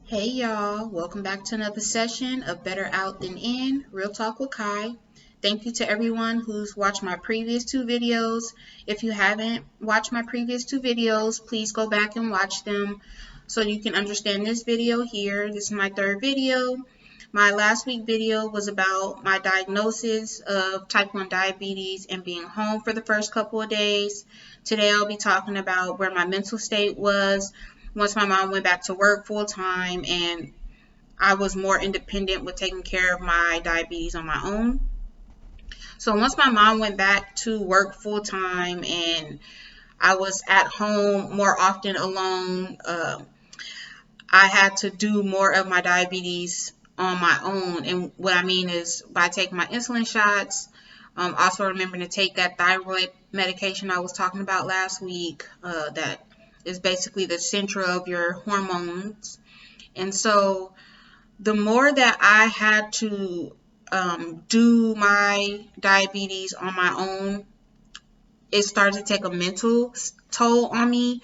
Hey y'all, welcome back to another session of Better Out Than In, Real Talk with Kai. Thank you to everyone who's watched my previous two videos. If you haven't watched my previous two videos, please go back and watch them so you can understand this video here. This is my third video. My last week video was about my diagnosis of type 1 diabetes and being home for the first couple of days. Today I'll be talking about where my mental state was once my mom went back to work full time and I was more independent with taking care of my diabetes on my own. So once my mom went back to work full time and I was at home more often alone, I had to do more of my diabetes on my own. And what I mean is by taking my insulin shots, also remembering to take that thyroid medication I was talking about last week, that is basically the center of your hormones. And so the more that I had to do my diabetes on my own, it started to take a mental toll on me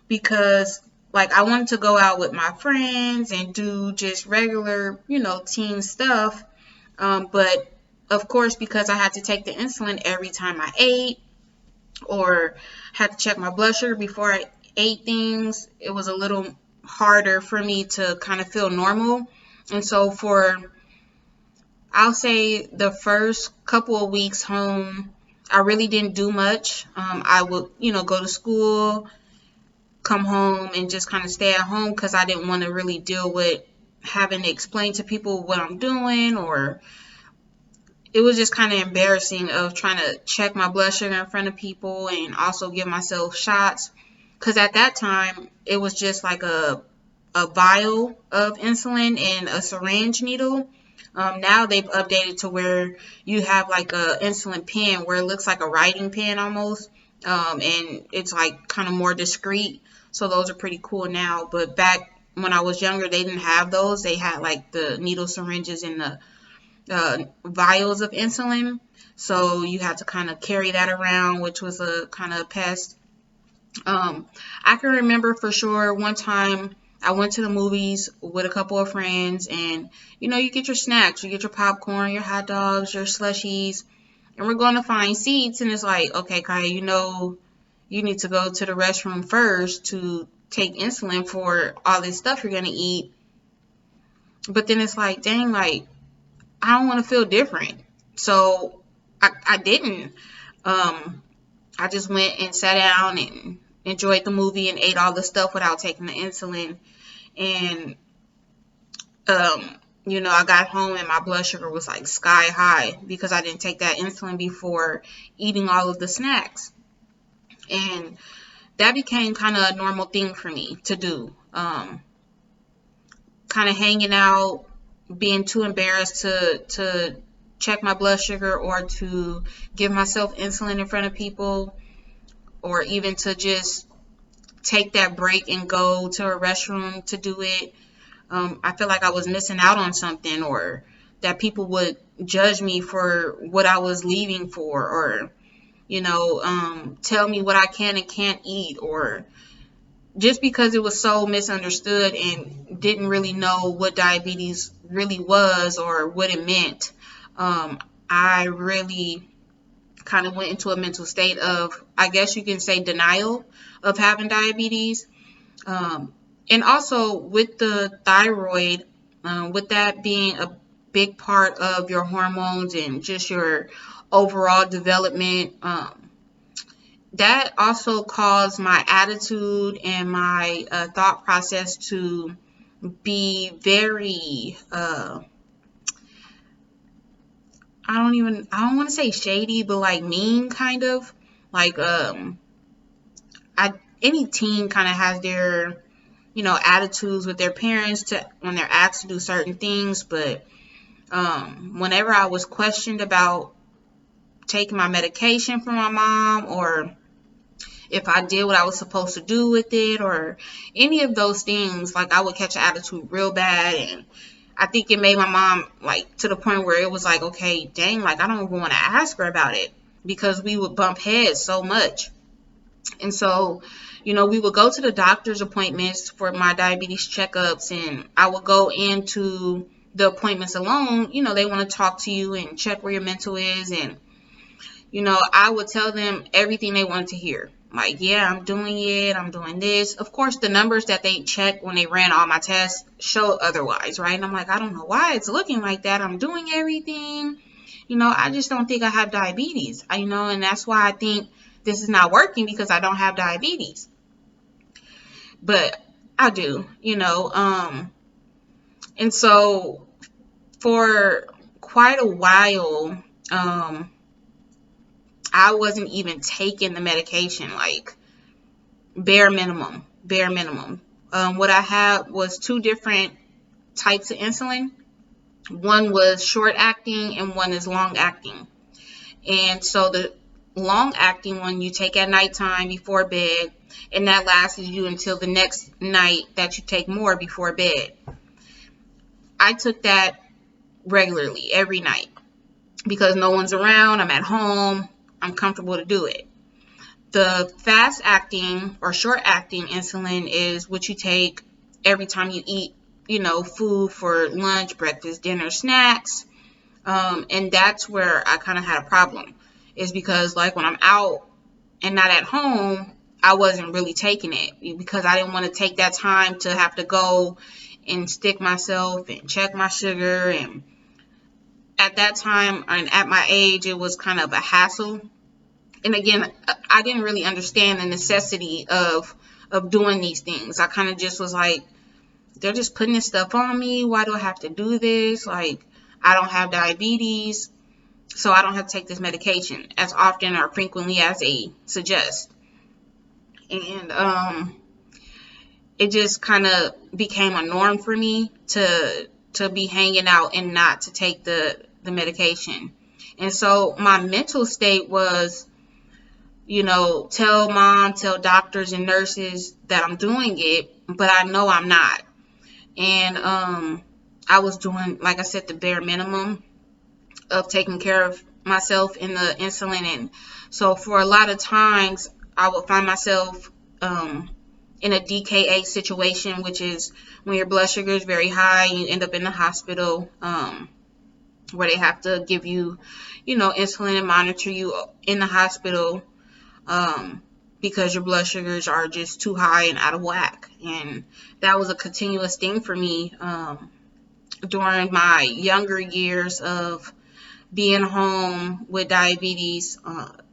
because I wanted to go out with my friends and do just regular, teen stuff. But of course, because I had to take the insulin every time I ate or had to check my blood sugar before I ate things, it was a little harder for me to kind of feel normal. And so I'll say the first couple of weeks home, I really didn't do much. I would, go to school, come home, and just kind of stay at home because I didn't want to really deal with having to explain to people what I'm doing, or it was just kind of embarrassing of trying to check my blood sugar in front of people and also give myself shots. Because at that time, it was just like a vial of insulin and a syringe needle. Now they've updated to where you have like a insulin pen where it looks like a writing pen almost. And it's like kind of more discreet. So those are pretty cool now. But back when I was younger, they didn't have those. They had like the needle syringes and the vials of insulin. So you had to kind of carry that around, which was a kind of pest. I can remember for sure one time I went to the movies with a couple of friends, and you get your snacks, you get your popcorn, your hot dogs, your slushies, and we're going to find seats, and it's like, okay, Kai, you need to go to the restroom first to take insulin for all this stuff you're going to eat. But then it's like, dang, I don't want to feel different. So I didn't. I just went and sat down and enjoyed the movie and ate all the stuff without taking the insulin. And, I got home and my blood sugar was like sky high because I didn't take that insulin before eating all of the snacks. And that became kind of a normal thing for me to do. Kind of hanging out, being too embarrassed to check my blood sugar or to give myself insulin in front of people, or even to just take that break and go to a restroom to do it. I feel like I was missing out on something, or that people would judge me for what I was leaving for, or, tell me what I can and can't eat, or just because it was so misunderstood and didn't really know what diabetes really was or what it meant. I really kind of went into a mental state of, I guess you can say, denial of having diabetes. And also with the thyroid, with that being a big part of your hormones and just your overall development, that also caused my attitude and my thought process to be very, I don't want to say shady, but like mean, kind of. Like, any teen kind of has their, attitudes with their parents when they're asked to do certain things. But whenever I was questioned about taking my medication for my mom, or if I did what I was supposed to do with it, or any of those things, I would catch an attitude real bad. And I think it made my mom, to the point where it was like, okay, dang, I don't even want to ask her about it, because we would bump heads so much. And so we would go to the doctor's appointments for my diabetes checkups, and I would go into the appointments alone. They want to talk to you and check where your mental is, and I would tell them everything they wanted to hear. Like, yeah, I'm doing it, I'm doing this. Of course, the numbers that they checked when they ran all my tests show otherwise, right? And I'm like, I don't know why it's looking like that. I'm doing everything. I just don't think I have diabetes. And that's why I think this is not working, because I don't have diabetes. But I do, and so for quite a while, I wasn't even taking the medication, like bare minimum. What I had was 2 different types of insulin. One was short acting and one is long acting. And so the long acting one you take at nighttime before bed, and that lasts you until the next night that you take more before bed. I took that regularly every night because no one's around, I'm at home, I'm comfortable to do it. The fast acting or short acting insulin is what you take every time you eat, food for lunch, breakfast, dinner, snacks. And that's where I kind of had a problem, is because like when I'm out and not at home, I wasn't really taking it because I didn't want to take that time to have to go and stick myself and check my sugar. And at that time and at my age, it was kind of a hassle. And again, I didn't really understand the necessity of doing these things. I kind of just was like, they're just putting this stuff on me. Why do I have to do this? Like, I don't have diabetes, so I don't have to take this medication as often or frequently as they suggest. And it just kind of became a norm for me to be hanging out and not to take the medication. And so my mental state was, tell mom, tell doctors and nurses that I'm doing it, but I know I'm not. And I was doing, like I said, the bare minimum of taking care of myself in the insulin. And so for a lot of times, I would find myself in a DKA situation, which is when your blood sugar is very high and you end up in the hospital, where they have to give you, insulin and monitor you in the hospital because your blood sugars are just too high and out of whack. And that was a continuous thing for me during my younger years of being home with diabetes,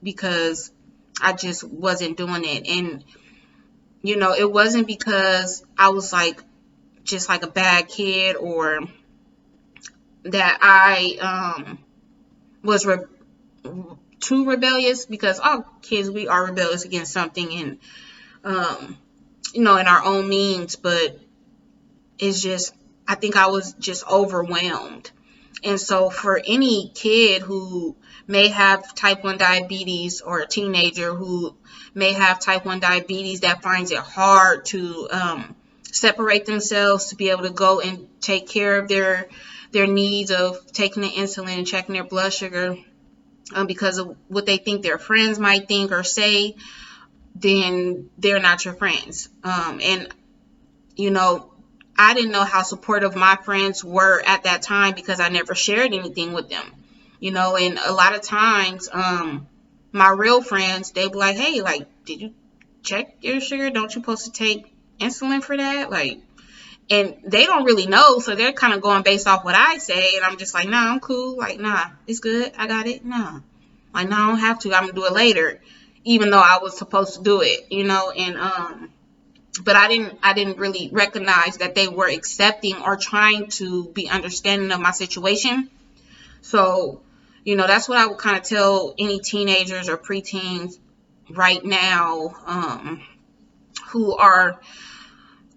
because I just wasn't doing it. And it wasn't because I was just like a bad kid, or that I was too rebellious, because all kids, we are rebellious against something, and in our own means. But it's just, I think I was just overwhelmed. And so for any kid who may have type 1 diabetes, or a teenager who may have type 1 diabetes that finds it hard to separate themselves to be able to go and take care of their needs of taking the insulin and checking their blood sugar, because of what they think their friends might think or say, then they're not your friends. And I didn't know how supportive my friends were at that time, because I never shared anything with them. And a lot of times, my real friends, they'd be like, hey, did you check your sugar? Don't you supposed to take insulin for that? And they don't really know, so they're kind of going based off what I say, and I'm just like, nah, I'm cool. Nah, it's good. I got it. Nah. No, I don't have to. I'm going to do it later, even though I was supposed to do it, and but I didn't really recognize that they were accepting or trying to be understanding of my situation. So, that's what I would kind of tell any teenagers or preteens right now, who are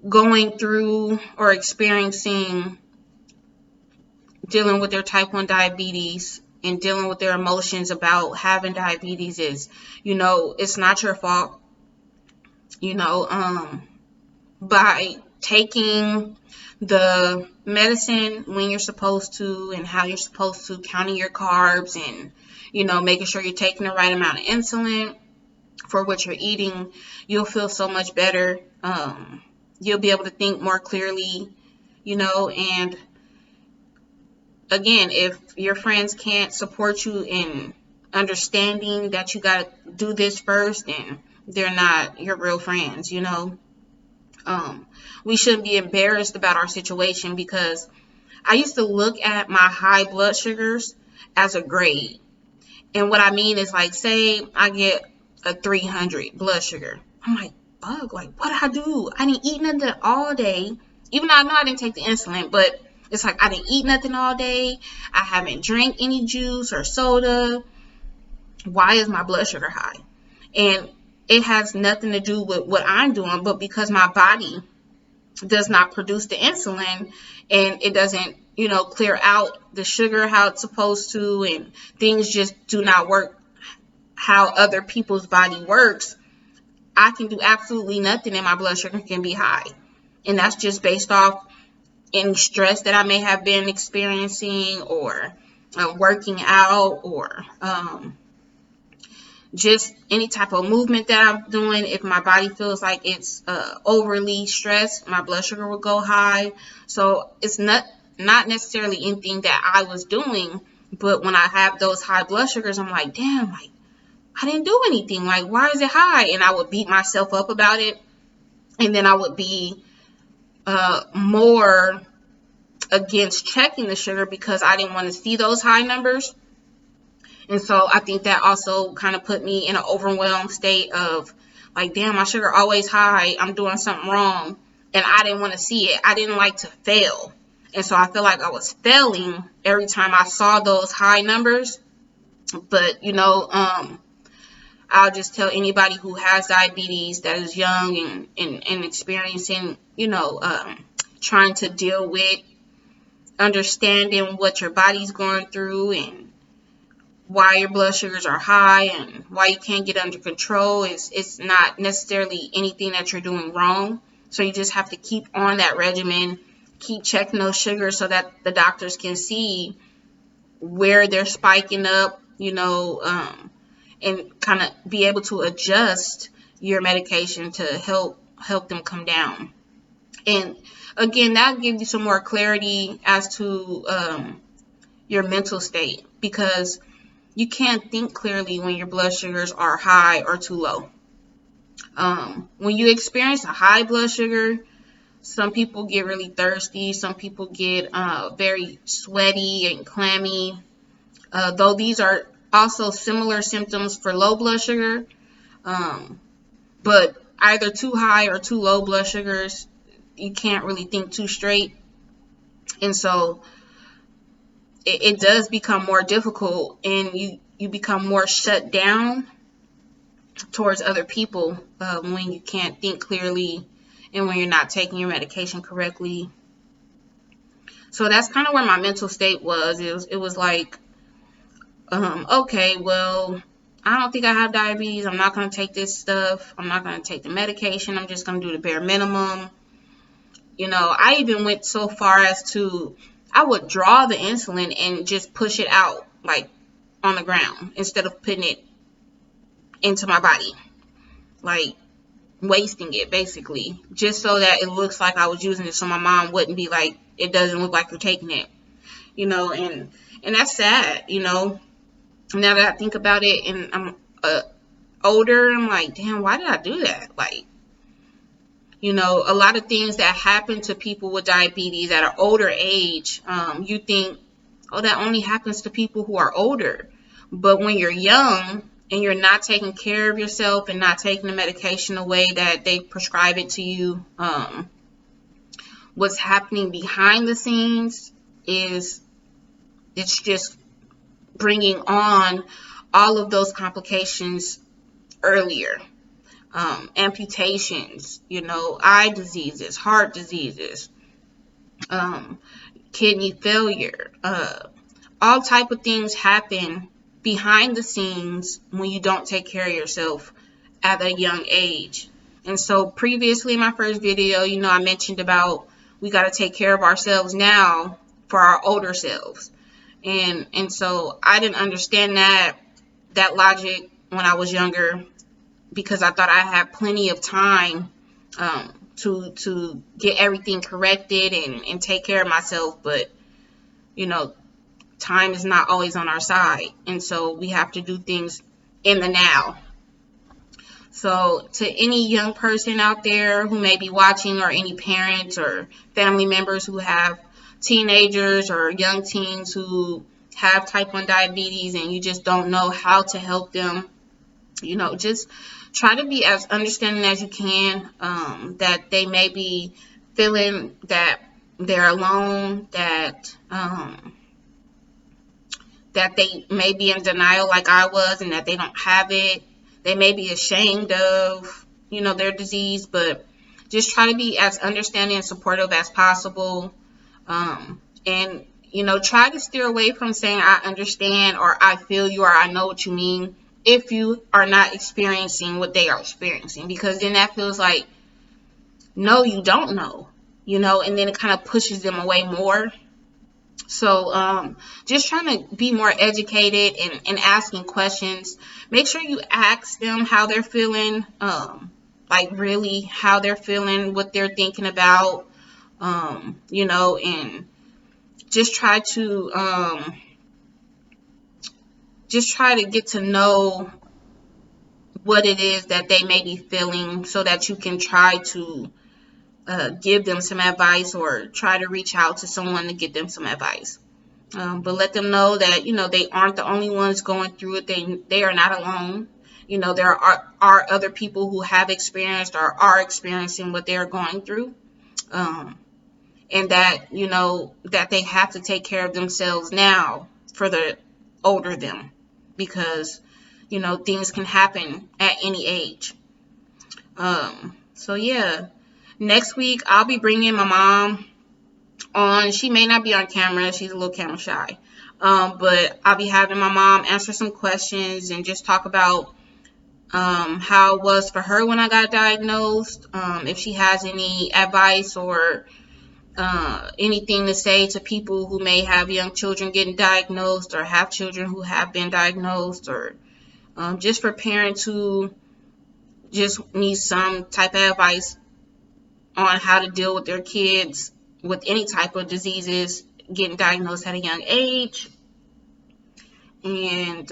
going through or experiencing dealing with their type 1 diabetes and dealing with their emotions about having diabetes is, it's not your fault. By taking the medicine when you're supposed to and how you're supposed to, counting your carbs and, making sure you're taking the right amount of insulin, for what you're eating, you'll feel so much better. You'll be able to think more clearly, and again, if your friends can't support you in understanding that you got to do this first, then they're not your real friends. We shouldn't be embarrassed about our situation, because I used to look at my high blood sugars as a grade. And what I mean is, like, say I get a 300 blood sugar. I'm like, bug, like, what did I do? I didn't eat nothing all day. Even though I know I didn't take the insulin, but it's like I didn't eat nothing all day. I haven't drank any juice or soda. Why is my blood sugar high? And it has nothing to do with what I'm doing, but because my body does not produce the insulin, and it doesn't, clear out the sugar how it's supposed to, and things just do not work how other people's body works, I can do absolutely nothing and my blood sugar can be high. And that's just based off any stress that I may have been experiencing, or working out, or just any type of movement that I'm doing. If my body feels like it's overly stressed, my blood sugar will go high. So it's not necessarily anything that I was doing, but when I have those high blood sugars, I'm like, damn, like, I didn't do anything. Like, why is it high? And I would beat myself up about it. And then I would be more against checking the sugar because I didn't want to see those high numbers. And so I think that also kind of put me in an overwhelmed state of, like, damn, my sugar always high. I'm doing something wrong. And I didn't want to see it. I didn't like to fail. And so I feel like I was failing every time I saw those high numbers. But, I'll just tell anybody who has diabetes that is young and experiencing, trying to deal with understanding what your body's going through and why your blood sugars are high and why you can't get under control. It's not necessarily anything that you're doing wrong. So you just have to keep on that regimen, keep checking those sugars so that the doctors can see where they're spiking up, and kind of be able to adjust your medication to help them come down. And again, that'll give you some more clarity as to your mental state, because you can't think clearly when your blood sugars are high or too low. When you experience a high blood sugar, some people get really thirsty. Some people get very sweaty and clammy. Though these are also similar symptoms for low blood sugar. But either too high or too low blood sugars, you can't really think too straight. And so it does become more difficult, and you become more shut down towards other people when you can't think clearly and when you're not taking your medication correctly. So that's kind of where my mental state was. It was like, okay, well, I don't think I have diabetes. I'm not going to take this stuff. I'm not going to take the medication. I'm just going to do the bare minimum. I even went so far as to, I would draw the insulin and just push it out, like, on the ground instead of putting it into my body, like wasting it basically, just so that it looks like I was using it, so my mom wouldn't be like, it doesn't look like you're taking it, and that's sad, Now that I think about it and I'm older, I'm like, damn, why did I do that? Like, a lot of things that happen to people with diabetes at an older age, you think, oh, that only happens to people who are older. But when you're young and you're not taking care of yourself and not taking the medication the way that they prescribe it to you, what's happening behind the scenes is it's just bringing on all of those complications earlier. Amputations, eye diseases, heart diseases, kidney failure, all type of things happen behind the scenes when you don't take care of yourself at a young age. And so previously in my first video, I mentioned about we got to take care of ourselves now for our older selves. And so I didn't understand that logic when I was younger. because I thought I had plenty of time to get everything corrected and take care of myself. But, time is not always on our side. And so we have to do things in the now. So to any young person out there who may be watching, or any parents or family members who have teenagers or young teens who have type 1 diabetes and you just don't know how to help them, just try to be as understanding as you can, that they may be feeling that they're alone, that they may be in denial like I was, and that they don't have it. They may be ashamed of, their disease, but just try to be as understanding and supportive as possible. And, try to steer away from saying, I understand, or I feel you, or I know what you mean, if you are not experiencing what they are experiencing, because then that feels like, no, you don't know, and then it kind of pushes them away more. So just trying to be more educated and asking questions. Make sure you ask them how they're feeling, like really how they're feeling, what they're thinking about, and just try to get to know what it is that they may be feeling, so that you can try to give them some advice, or try to reach out to someone to get them some advice. But let them know that, they aren't the only ones going through it. They are not alone. There are other people who have experienced or are experiencing what they are going through. And that, that they have to take care of themselves now for the older them, because, things can happen at any age. So yeah, next week I'll be bringing my mom on. She may not be on camera. She's a little camera shy. But I'll be having my mom answer some questions and just talk about how it was for her when I got diagnosed. If she has any advice or anything to say to people who may have young children getting diagnosed, or have children who have been diagnosed, or just for parents who just need some type of advice on how to deal with their kids with any type of diseases getting diagnosed at a young age. And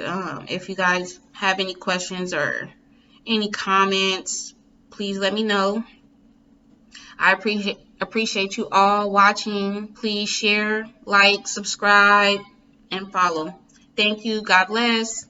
if you guys have any questions or any comments, please let me know. I appreciate you all watching. Please share, like, subscribe, and follow. Thank you. God bless.